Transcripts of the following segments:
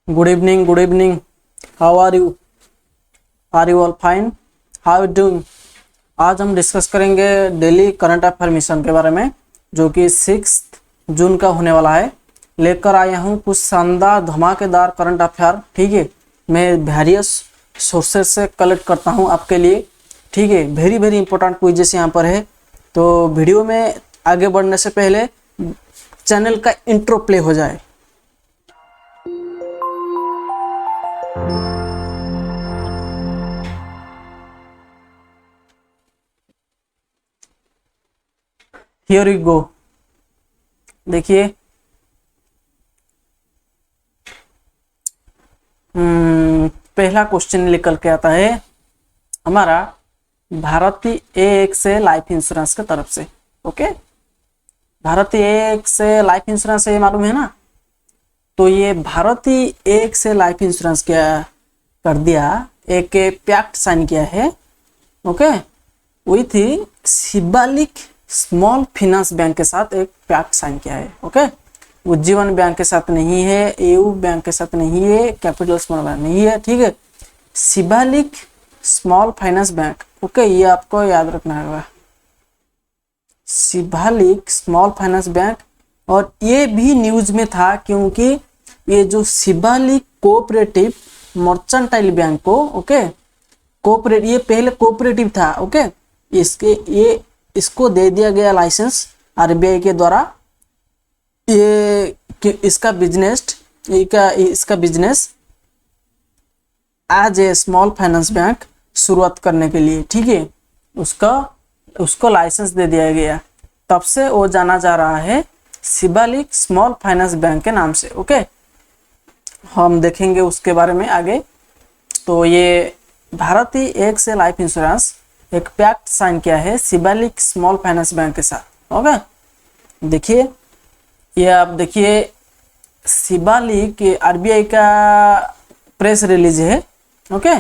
Good evening, good evening. How are you? Are you all fine? How are you doing? आज हम discuss करेंगे daily current affair mission के बारे में, जो कि 6 जून का होने वाला है। लेकर आया हूँ कुछ शानदार धमाकेदार करंट अफेयर। ठीक है, मैं वेरियस सोर्सेस से कलेक्ट करता हूँ आपके लिए। ठीक है, वेरी वेरी इंपॉर्टेंट क्विज़ेस यहाँ पर है। तो वीडियो में आगे बढ़ने से पहले चैनल का इंट्रो प्ले हो जाए। Here you go. देखिए, पहला क्वेश्चन निकल के आता है हमारा भारतीय AXA लाइफ इंश्योरेंस की तरफ से। ओके, भारतीय AXA लाइफ इंश्योरेंस ये मालूम है ना। तो ये भारतीय AXA लाइफ इंश्योरेंस क्या कर दिया, एक पैक्ट साइन किया है। Okay, with Shivalik small finance bank के साथ एक पैक्ट साइन किया है। ओके, उज्जीवन बैंक के साथ नहीं है, EU बैंक के साथ नहीं है, कैपिटल स्मॉल बैंक नहीं है। ठीक है, Shivalik small finance bank. Okay, ये आपको याद रखना होगा, शिवालिक स्मॉल फाइनेंस बैंक। और ये भी न्यूज में था क्योंकि ये जो शिवालिक कोऑपरेटिव मर्चेंटाइल बैंक को, ओके, ये पहले कोऑपरेटिव था। ओके, इसको दे दिया गया लाइसेंस RBI के द्वारा। इसका business as a small finance bank शुरुआत करने के लिए, ठीक है, उसको लाइसेंस दे दिया गया। तब से वो जाना जा रहा है शिवालिक स्मॉल फाइनेंस बैंक के नाम से। ओके, हम देखेंगे उसके बारे में आगे। तो ये भारतीय AXA लाइफ इंश्योरेंस एक पैक्ट साइन किया है शिवालिक स्मॉल फाइनेंस बैंक के साथ। ओके, देखिए, ये आप देखिए, शिवालिक RBI का प्रेस रिलीज है। Okay,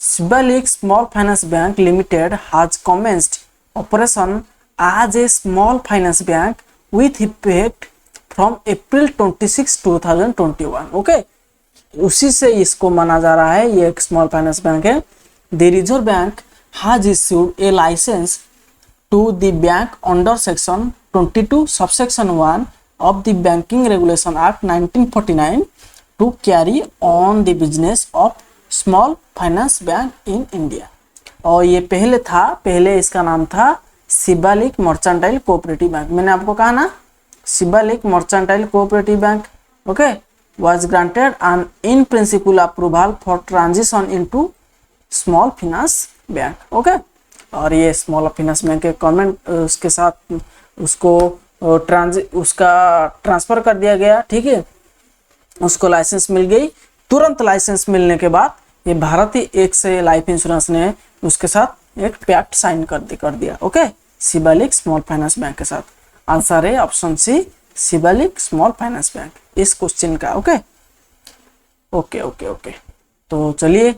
Shivalik small finance bank limited has commenced operation as a small finance bank with effect from April 26, 2021। Okay, उसी से इसको माना जा रहा है, ये एक स्मॉल फाइनेंस बैंक है। The reserve bank has issued a license to the bank under section 22 subsection 1 of the Banking Regulation Act 1949 to carry on the business of small finance bank in India। और ये पहले इसका नाम था Shivalik mercantile cooperative bank. मैंने आपको कहा ना, Shivalik mercantile cooperative bank, okay, was granted an in principle approval for transition into small finance bank. Okay, और ये स्मॉल फाइनेंस बैंक के गवर्नमेंट उसके साथ उसका ट्रांसफर कर दिया गया। ठीक है, उसको लाइसेंस मिल गई। तुरंत लाइसेंस मिलने के बाद ये भारतीय AXA लाइफ इंश्योरेंस ने उसके साथ एक पैक्ट साइन कर दिया। Okay, Shivalik small finance bank के साथ। आंसर है option C, Shivalik small finance bank इस क्वेश्चन का। ओके ओके ओके ओके, तो चलिए,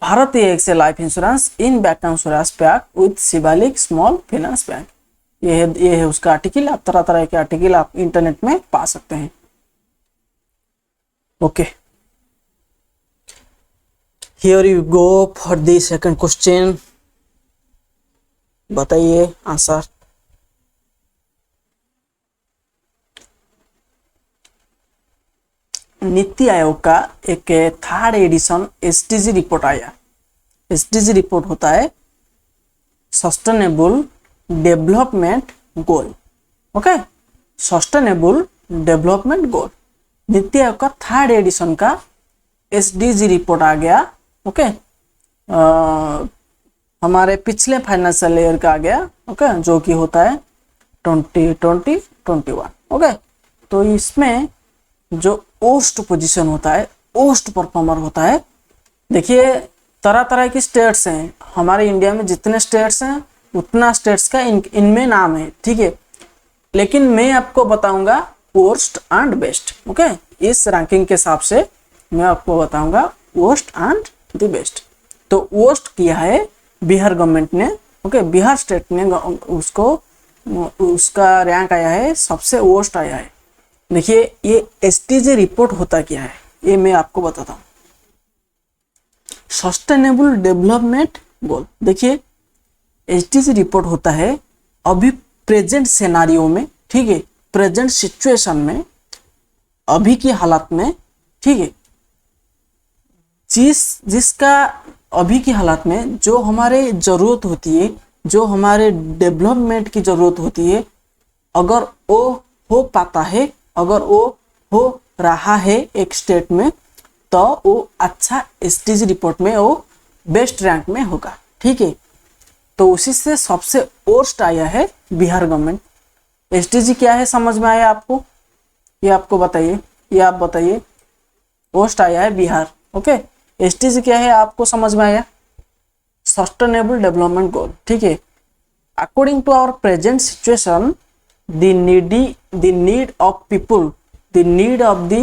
Bharatiya AXA life insurance in bank insurance pact with Shivalik small finance bank. ये है उसका आर्टिकल। आप तरह तरह के आर्टिकल आप इंटरनेट में पा सकते हैं। Okay, here you go for the second question. बताइए आंसर। नीति आयोग का एक 3rd एडिशन SDG रिपोर्ट आया। SDG रिपोर्ट होता है sustainable development goal. Okay, sustainable development goal. NITI Aayog का 3rd एडिशन का SDG रिपोर्ट आ गया। ओके, हमारे पिछले फाइनेंशियल ईयर का आ गया। ओके, जो कि होता है 2020-21। ओके, तो इसमें जो ओस्ट पोजीशन होता है, ओस्ट परफॉर्मर होता है। देखिए, तरह तरह की स्टेट्स हैं हमारे इंडिया में। जितने स्टेट्स हैं उतना स्टेट्स का इनमें नाम है। ठीक है, लेकिन मैं आपको बताऊंगा वर्स्ट एंड बेस्ट। ओके, इस रैंकिंग के हिसाब से मैं आपको बताऊंगा वर्स्ट एंड द बेस्ट। तो वर्स्ट किया है बिहार गवर्नमेंट ने। ओके, बिहार स्टेट ने उसका रैंक आया है, सबसे वर्स्ट आया है। देखिए ये एसडीजी रिपोर्ट होता क्या है, ये मैं आपको बताता हूँ। सस्टेनेबल डेवलपमेंट गोल, देखिए एसडीजी रिपोर्ट होता है अभी प्रेजेंट सिनेरियो में, ठीक है, प्रेजेंट सिचुएशन में, अभी की हालत में, ठीक है, जिसका अभी की हालत में जो हमारे ज़रूरत होती है, जो हमारे डेवलपमेंट की ज़रूरत होती है, अगर वो हो पाता है, अगर वो हो रहा है एक स्टेट में, तो वो अच्छा एसडीजी रिपोर्ट में वो बेस्ट रैंक में होगा, ठीक है। तो उसी से सबसे वर्स्ट आया है बिहार गवर्नमेंट। एसडीजी क्या है समझ में आया आपको? ये आपको बताइए, ये आप बताइए। वर्स्ट आया है बिहार, ओके। एसडीजी क्या है आपको समझ में आया? सस्टेनेबल डेवलपमेंट गोल, ठीक है। According to our present situation, the need of people, the need of the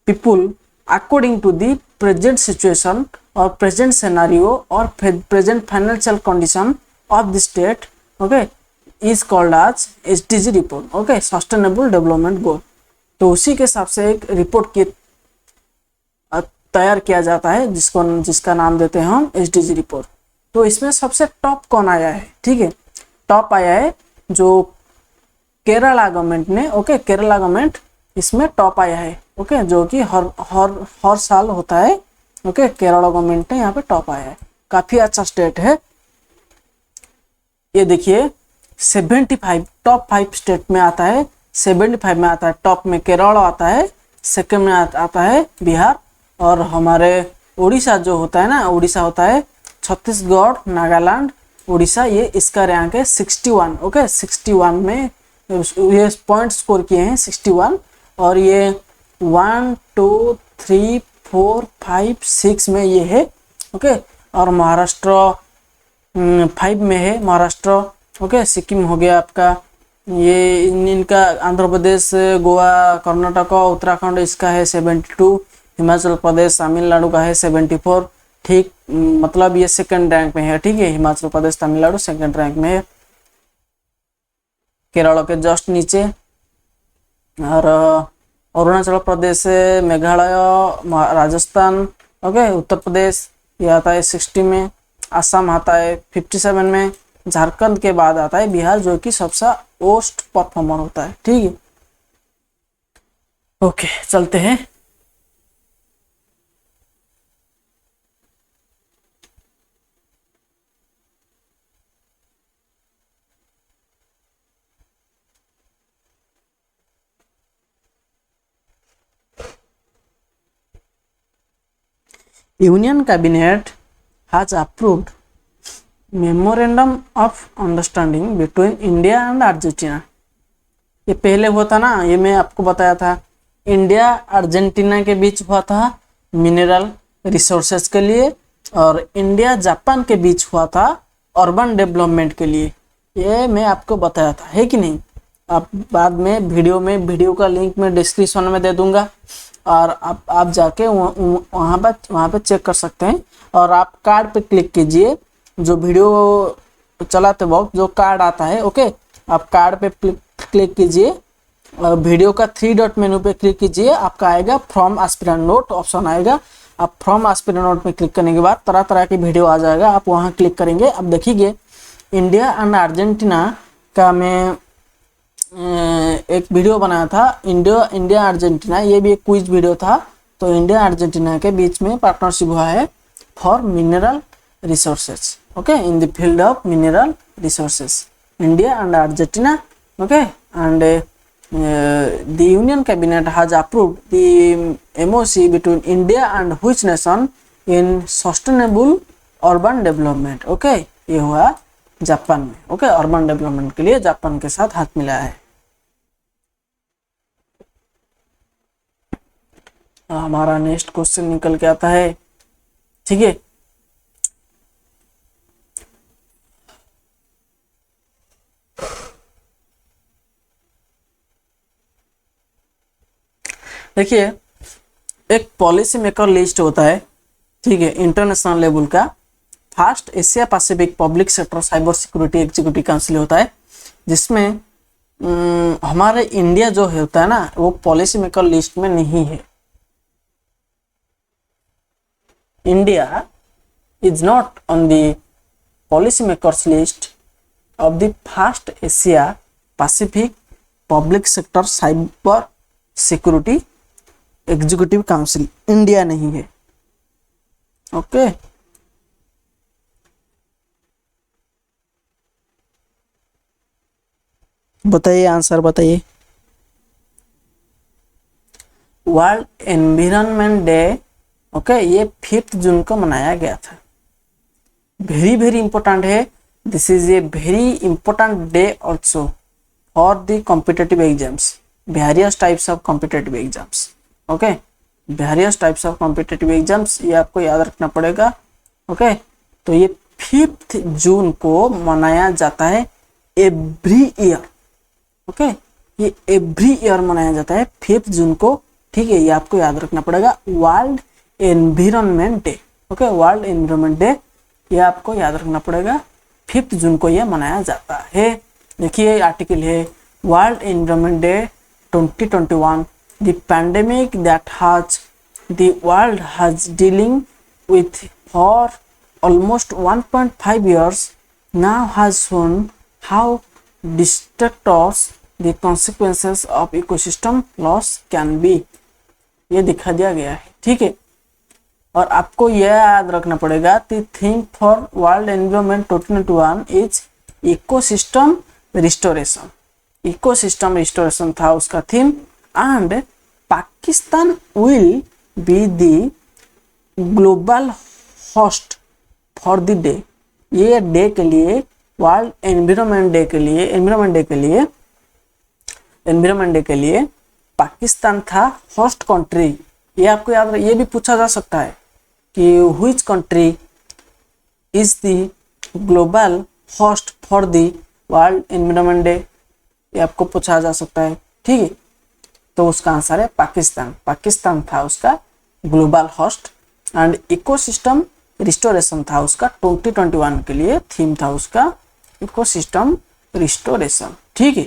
people according to the present situation or present scenario or present financial condition of the state, okay, is called as SDG report, okay, sustainable development goal। तो उसी के हिसाब से एक report की तैयार किया जाता है जिसका नाम देते हैं हम एसडीजी रिपोर्ट। तो इसमें सबसे टॉप कौन आया है? ठीक है, टॉप आया है जो केरला गवर्नमेंट ने, ओके, केरला गवर्नमेंट इसमें टॉप आया है, ओके, जो कि हर साल होता है, ओके। केरला गवर्नमेंट ने यहाँ पे टॉप आया है, काफी अच्छा स्टेट है। ये देखिए 75 टॉप 5 स्टेट में आता है, 75 में आता है। टॉप में केरला आता है, सेकंड में आता है बिहार, और हमारे उड़ीसा जो होता है ना, उड़ीसा होता है, छत्तीसगढ़, नागालैंड, उड़ीसा, ये इसका रैंक है 61, ओके। 61 में ये पॉइंट स्कोर किए हैं 61, और ये 1 2 3 4 5 6 में ये है, ओके। और महाराष्ट्र 5 में है, महाराष्ट्र, ओके। सिक्किम हो गया आपका, ये इनका आंध्र प्रदेश, गोवा, कर्नाटक, उत्तराखंड इसका है 72, हिमाचल प्रदेश, तमिलनाडु का है 74, ठीक, मतलब ये सेकंड रैंक में है, ठीक है। हिमाचल प्रदेश, तमिलनाडु सेकंड रैंक में है, केरल के जस्ट नीचे। और अरुणाचल प्रदेश, मेघालय, राजस्थान, ओके, उत्तर प्रदेश ये आता है 60 में, असम आता है 57 में, झारखंड के बाद आता है बिहार, जो कि सबसे वर्स्ट परफॉर्मर होता है, ठीक है। ओके, चलते हैं। Union Cabinet has approved Memorandum of Understanding between India and Argentina। ये पहले हुआ था ना, ये मैं आपको बताया था, इंडिया अर्जेंटीना के बीच हुआ था मिनरल रिसोर्सेज के लिए, और इंडिया जापान के बीच हुआ था अर्बन डेवलपमेंट के लिए। ये मैं आपको बताया था, है कि नहीं? आप बाद में वीडियो का लिंक मैं डिस्क्रिप्शन में दे दूंगा, और आप जाके वहाँ पे चेक कर सकते हैं। और आप कार्ड पे क्लिक कीजिए, जो वीडियो चलाते वक्त जो कार्ड आता है, ओके, आप कार्ड पे क्लिक कीजिए, वीडियो का 3 डॉट मेनू पे क्लिक कीजिए, आपका आएगा फ्रॉम एस्पिरेंट नोट ऑप्शन आएगा। आप फ्रॉम एस्पिरेंट नोट में क्लिक करने के बाद तरह तरह की वीडियो आ जाएगा, आप वहाँ क्लिक करेंगे। अब देखिए इंडिया एंड अर्जेंटीना का मैं एक वीडियो बनाया था, इंडिया अर्जेंटीना, ये भी एक क्विज वीडियो था। तो इंडिया अर्जेंटीना के बीच में पार्टनरशिप हुआ है for mineral resources, okay, in the field of mineral resources, India and Argentina, okay. And the union cabinet has approved the MOC between India and which nation in sustainable urban development, okay. ये हुआ Japan में, okay, urban development के लिए Japan के साथ हाथ मिलाया है। हमारा नेक्स्ट क्वेश्चन निकल के आता है, ठीक है। देखिए एक पॉलिसी मेकर लिस्ट होता है, ठीक है, इंटरनेशनल लेवल का। First Asia Pacific public sector cyber security executive council होता है, जिसमें हमारे इंडिया जो होता है ना वो पॉलिसी मेकर लिस्ट में नहीं है। India is not on the policymakers list of the first Asia Pacific Public Sector Cyber Security Executive Council। India नहीं है। ओके बताइए, आंसर बताइए। वर्ल्ड एनवायरनमेंट डे, ओके, ये 5 जून को मनाया गया था। वेरी वेरी इंपॉर्टेंट है। This is a very important day also for the competitive exams, various types of competitive exams. Okay, various types of competitive exams, ये आपको याद रखना पड़ेगा। ओके, तो ये 5 जून को मनाया जाता है एवरी ईयर। ओके, ये एवरी ईयर मनाया जाता है 5 जून को। ठीक है, ये आपको याद रखना पड़ेगा, world environment day. Okay, world environment day, ये आपको याद रखना पड़ेगा, 5 जून को ये मनाया जाता है। देखिए आर्टिकल है, world environment day 2021, the pandemic that has the world has dealing with for almost 1.5 years now has shown how destructive the consequences of ecosystem loss can be। ये दिखा दिया गया है। ठीक है, और आपको यह याद रखना पड़ेगा, the theme for world environment 2021 is ecosystem restoration. Ecosystem restoration था उसका theme. And Pakistan will be the global host for the day. ये डे के लिए, वर्ल्ड एनवायरनमेंट डे के लिए, एनवायरनमेंट डे के लिए पाकिस्तान था होस्ट कंट्री। ये आपको याद, ये भी पूछा जा सकता है कि which country is the global host for the world environment day, ये आपको पूछा जा सकता है। ठीक है, तो उसका आंसर है पाकिस्तान। पाकिस्तान था उसका global host. And ecosystem restoration था उसका 2021 के लिए थीम था उसका इकोसिस्टम रिस्टोरेशन। ठीक है,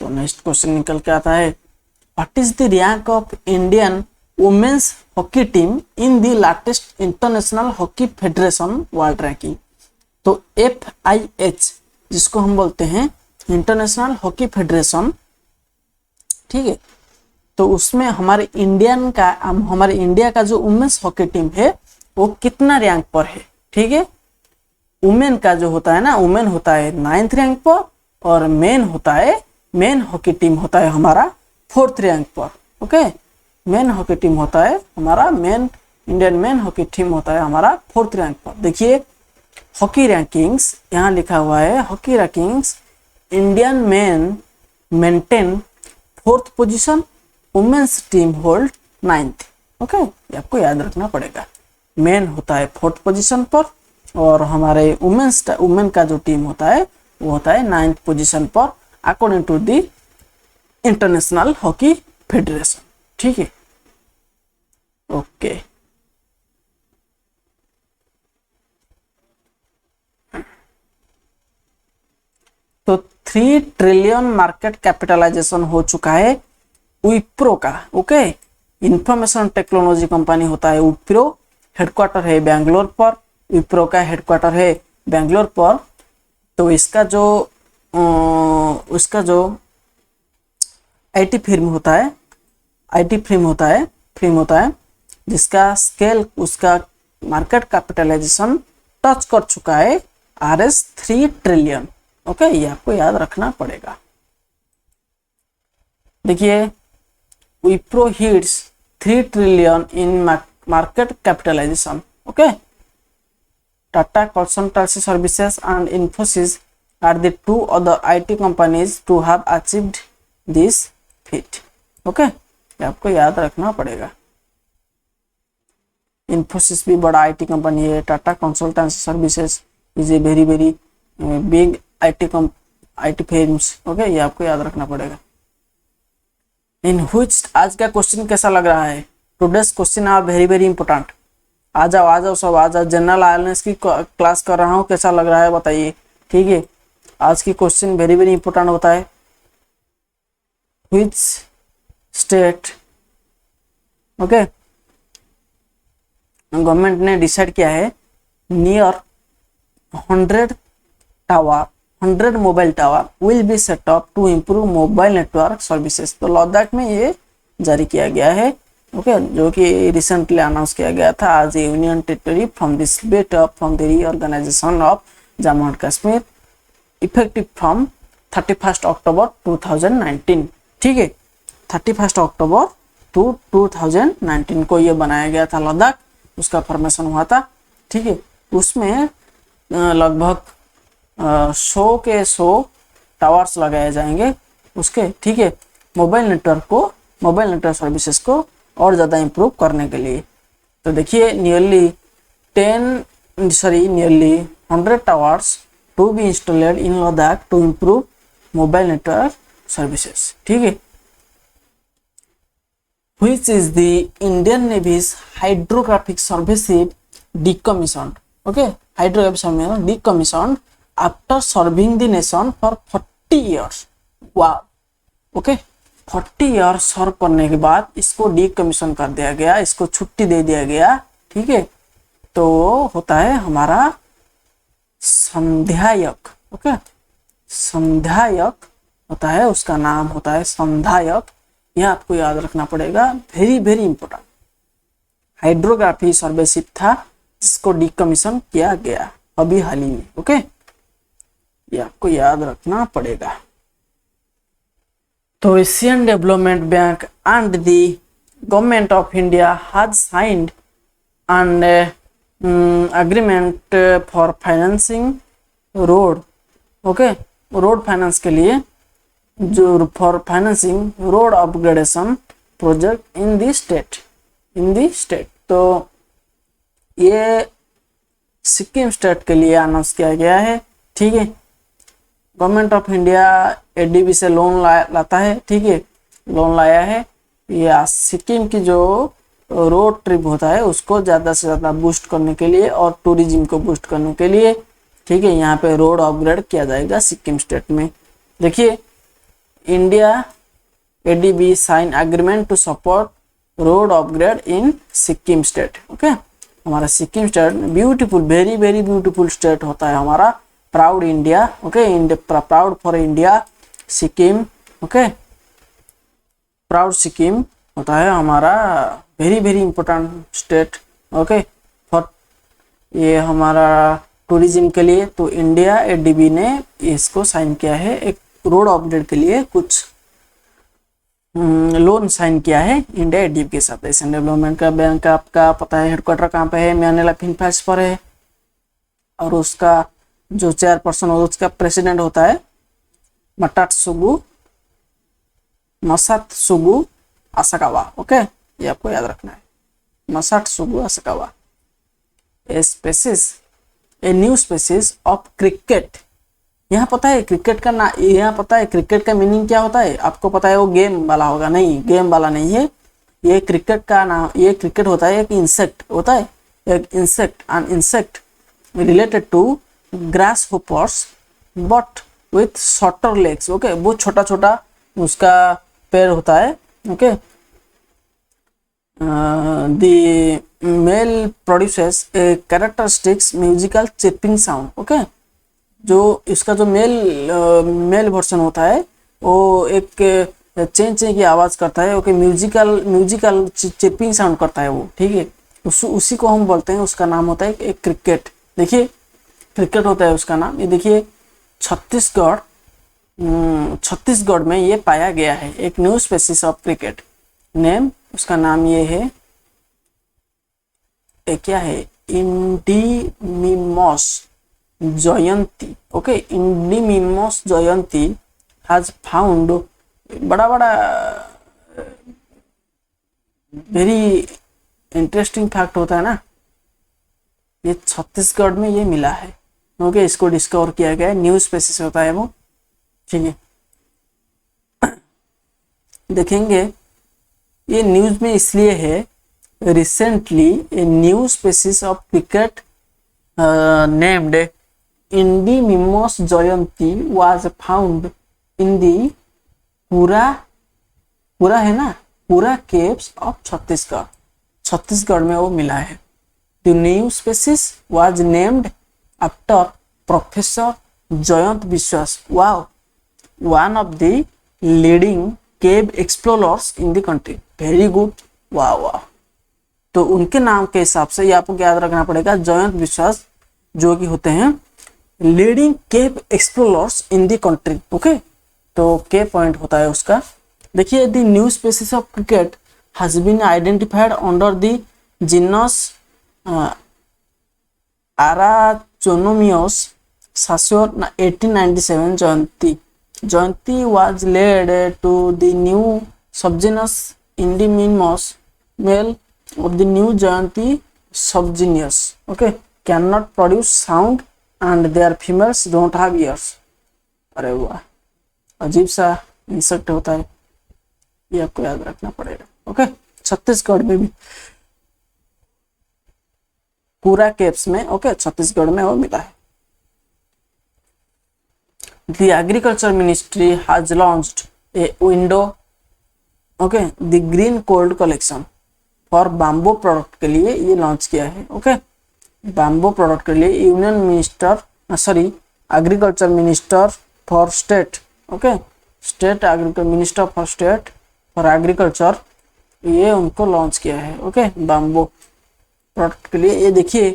तो नेक्स्ट क्वेश्चन निकल के आता है, what is the rank of Indian women's hockey team in the latest international hockey federation world ranking. तो FIH जिसको हम बोलते हैं इंटरनेशनल हॉकी फेडरेशन, ठीक है, तो उसमें हमारे इंडिया का जो वुमेन्स हॉकी टीम है वो कितना रैंक पर है। ठीक है, वुमेन का जो होता है ना, वुमेन होता है 9th रैंक पर, और मेन हॉकी टीम होता है हमारा 4th रैंक पर। ओके, मेन हॉकी टीम होता है हमारा, इंडियन मेन हॉकी टीम होता है हमारा 4th रैंक पर। देखिए हॉकी रैंकिंग्स यहाँ लिखा हुआ है, hockey rankings Indian men maintain 4th position, women's team hold 9th। Okay, ये आपको याद रखना पड़ेगा, मेन होता है 4th पोजीशन पर और हमारे वुमेन का जो टीम होता है वो होता है 9th पोजीशन पर according to the international hockey federation. ठीक है, ओके, तो 3 ट्रिलियन मार्केट कैपिटलाइजेशन हो चुका है विप्रो का। ओके, इंफॉर्मेशन टेक्नोलॉजी कंपनी होता है विप्रो, हेडक्वार्टर है बेंगलोर पर, विप्रो का हेडक्वार्टर है बेंगलोर पर। तो इसका जो आईटी फर्म होता है जिसका स्केल, उसका मार्केट कैपिटलाइजेशन टच कर चुका है RS 3 ट्रिलियन। ओके, ये आपको याद रखना पड़ेगा। देखिए Wipro hits 3 trillion in market capitalization. Okay, Tata consultancy services and Infosys are the 2 other IT companies to have achieved this feat। Okay, ये आपको याद रखना पड़ेगा। इन्फोसिस भी बड़ा IT कंपनी है, Tata consultancy services is a very very big IT firms. Okay, ये आपको याद रखना पड़ेगा। इन व्हिच, आज का क्वेश्चन कैसा लग रहा है? Today's question are very very important. आ जाओ सब आ जाओ। जनरल अवेयरनेस की क्लास कर रहा हूँ, कैसा लग रहा है बताइए। ठीक है, आज की क्वेश्चन वेरी वेरी इंपॉर्टेंट होता है। विच स्टेट, ओके, गवर्नमेंट ने डिसाइड किया है near 100 tower 100 mobile tower will be set up to improve mobile network services. तो लद्दाख में ये जारी किया गया है, ओके, जो कि रिसेंटली अनाउंस किया गया था आज a union territory from this split up from the reorganization of Jammu and Kashmir effective from 31 October 2019। ठीक है, 31 अक्टूबर 2019 को ये बनाया गया था लद्दाख, उसका फॉर्मेशन हुआ था। ठीक है, उसमें लगभग 100 के 100 टावर्स लगाए जाएंगे उसके। ठीक है, मोबाइल नेटवर्क सर्विसेज को और ज़्यादा इम्प्रूव करने के लिए। तो देखिए nearly 100 towers to be installed in Ladakh to improve mobile network services. ठीक है, which is the Indian Navy's hydrographic service ship decommissioned, okay, hydrographic service decommissioned after serving the nation for 40 years। wow, okay, 40 years सर्व करने के बाद इसको decommission कर दिया गया, इसको छुट्टी दे दिया गया। ठीक है, तो होता है हमारा संध्यायक, ओके, संध्यायक होता है, उसका नाम होता है संध्यायक। यह आपको याद रखना पड़ेगा, वेरी वेरी इंपॉर्टेंट। हाइड्रोग्राफी सर्वे शिप था जिसको डिकमीशन किया गया अभी हाल ही में, ओके, ये आपको याद रखना पड़ेगा। तो Asian development bank and the government of India has signed and agreement for financing road, okay, road finance के लिए, जो for financing road upgradation project in the state. तो ये सिक्किम स्टेट के लिए अनाउंस किया गया है। ठीक है, गवर्नमेंट ऑफ इंडिया एडीबी से लोन लाता है। ठीक है, लोन लाया है, या सिक्किम की जो रोड ट्रिप होता है उसको ज़्यादा से ज़्यादा बूस्ट करने के लिए और टूरिज्म को बूस्ट करने के लिए। ठीक है, यहाँ पे रोड अपग्रेड किया जाएगा सिक्किम स्टेट में। देखिए, India ADB sign agreement to support road upgrade in Sikkim state. Okay, हमारा Sikkim state beautiful, very very beautiful state होता है हमारा, proud India. Okay, proud for India Sikkim. Okay, proud Sikkim होता है हमारा, very very important state. Okay, for ये हमारा tourism के लिए। तो इंडिया एडीबी ने इसको साइन किया है, एक रोड अपग्रेड के लिए कुछ लोन साइन किया है इंडिया एडीबी के साथ। एशियन डेवलपमेंट का बैंक आपका पता है हेडक्वार्टर कहाँ पे है, मैनेला फिनफेस्ट पर है, और उसका जो चेयरपर्सन हो उसका प्रेसिडेंट होता है मसात्सुगु असाकावा। ओके, ये आपको याद रखना है, Masatsugu Asakawa. A new species of cricket. यहाँ पता है क्रिकेट का ना, यहाँ पता है क्रिकेट का मीनिंग क्या होता है आपको पता है? वो गेम वाला होगा? नहीं, गेम वाला नहीं है ये। क्रिकेट का नाम, ये क्रिकेट होता है एक इंसेक्ट होता है, एक insect, an insect related to grasshoppers but with shorter legs. Okay, बहुत छोटा छोटा उसका पैर होता है। Okay, the male produces a characteristics musical chipping sound. Okay, जो इसका जो मेल वर्जन होता है वो एक चें चें की आवाज करता है। ओके, म्यूजिकल चिपिंग साउंड करता है वो। ठीक है, उसी को हम बोलते हैं, उसका नाम होता है एक क्रिकेट। देखिए, क्रिकेट होता है उसका नाम। ये देखिए, छत्तीसगढ़ में ये पाया गया है, एक new species of cricket. Name उसका नाम ये है, क्या है, इंडिमिमस जयंती। ओके, इंडिमिमस जयंती हैज फाउंड, बड़ा बड़ा वेरी इंटरेस्टिंग फैक्ट होता है ना, ये छत्तीसगढ़ में ये मिला है। ओके, इसको डिस्कवर किया गया है, न्यू स्पेसीज होता है वो। ठीक है, देखेंगे ये न्यूज में इसलिए है, recently A new species of cricket named Endymimos jayanti was found in the पूरा है ना, पूरा केव्स ऑफ छत्तीसगढ़, छत्तीसगढ़ में वो मिला है। The new species was named after professor Jayant Biswas, wow, one of the leading cave explorers in the country. Very good, वाह वाह। तो उनके नाम के हिसाब से ये आपको याद रखना पड़ेगा, जयंत विश्वास जो कि होते हैं leading cave explorers in the country. Okay, तो के पॉइंट होता है उसका। देखिए, the new species of cricket has been identified under the genus Arachnomyos Sasor 1897 Jayanti was laid to the new subgenus Endymimos male of the new Jayanti subgenus. Okay, cannot produce sound and their females don't have ears. अरे वाह, अजीब सा insect होता है, ये आपको याद रखना पड़ेगा। ओके, छत्तीसगढ़ में भी पूरा केव्स में, ओके, छत्तीसगढ़ में वो मिला है। The agriculture ministry has launched a window, okay, the green cold collection for bamboo product के लिए ये लॉन्च किया है। ओके, बैम्बू प्रोडक्ट के लिए union minister, sorry, agriculture minister for state, okay, state agriculture minister for state for agriculture, ये उनको launch किया है। ओके, बैम्बू प्रोडक्ट के लिए। ये देखिए,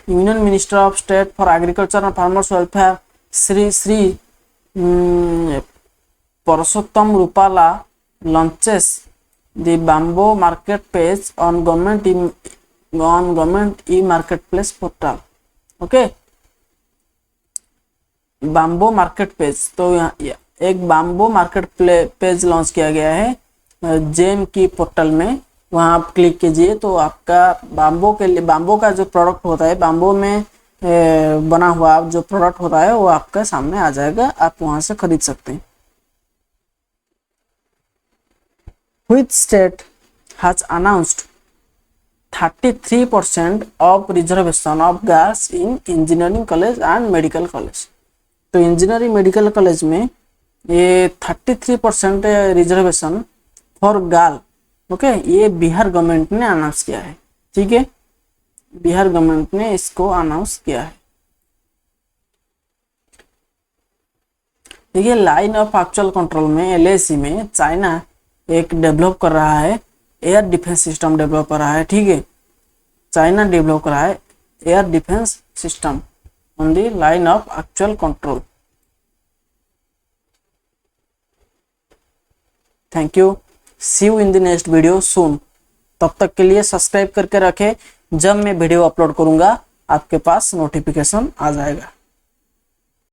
union minister of state for agriculture and farmers welfare Shri Parshottam Rupala launches the bamboo market page on government e market place portal. Okay, bamboo market page, तो यहाँ एक बैम्बू मार्केट पेज लॉन्च किया गया है जेम की पोर्टल में। वहाँ आप क्लिक कीजिए तो आपका बैम्बू के लिए, बैम्बू का जो प्रोडक्ट होता है, बैम्बू में बना हुआ जो प्रोडक्ट होता है वो आपके सामने आ जाएगा, आप वहाँ से खरीद सकते हैं। Which state has announced 33% of reservation of girls in engineering college and medical college? तो इंजीनियरिंग मेडिकल कॉलेज में ये 33% रिजर्वेशन फॉर गर्ल, ओके, ये बिहार गवर्नमेंट ने अनाउंस किया है। ठीक है, बिहार गवर्नमेंट ने इसको अनाउंस किया है। देखिए, लाइन ऑफ एक्चुअल कंट्रोल में LAC में चाइना एक डेवलप कर रहा है, एयर डिफेंस सिस्टम डेवलप कर रहा है। ठीक है, चाइना डेवलप कर रहा है air defence system on the line of actual control. Thank you, see you in the next video soon. तब तक के लिए सब्सक्राइब करके रखें, जब मैं वीडियो अपलोड करूंगा आपके पास नोटिफिकेशन आ जाएगा।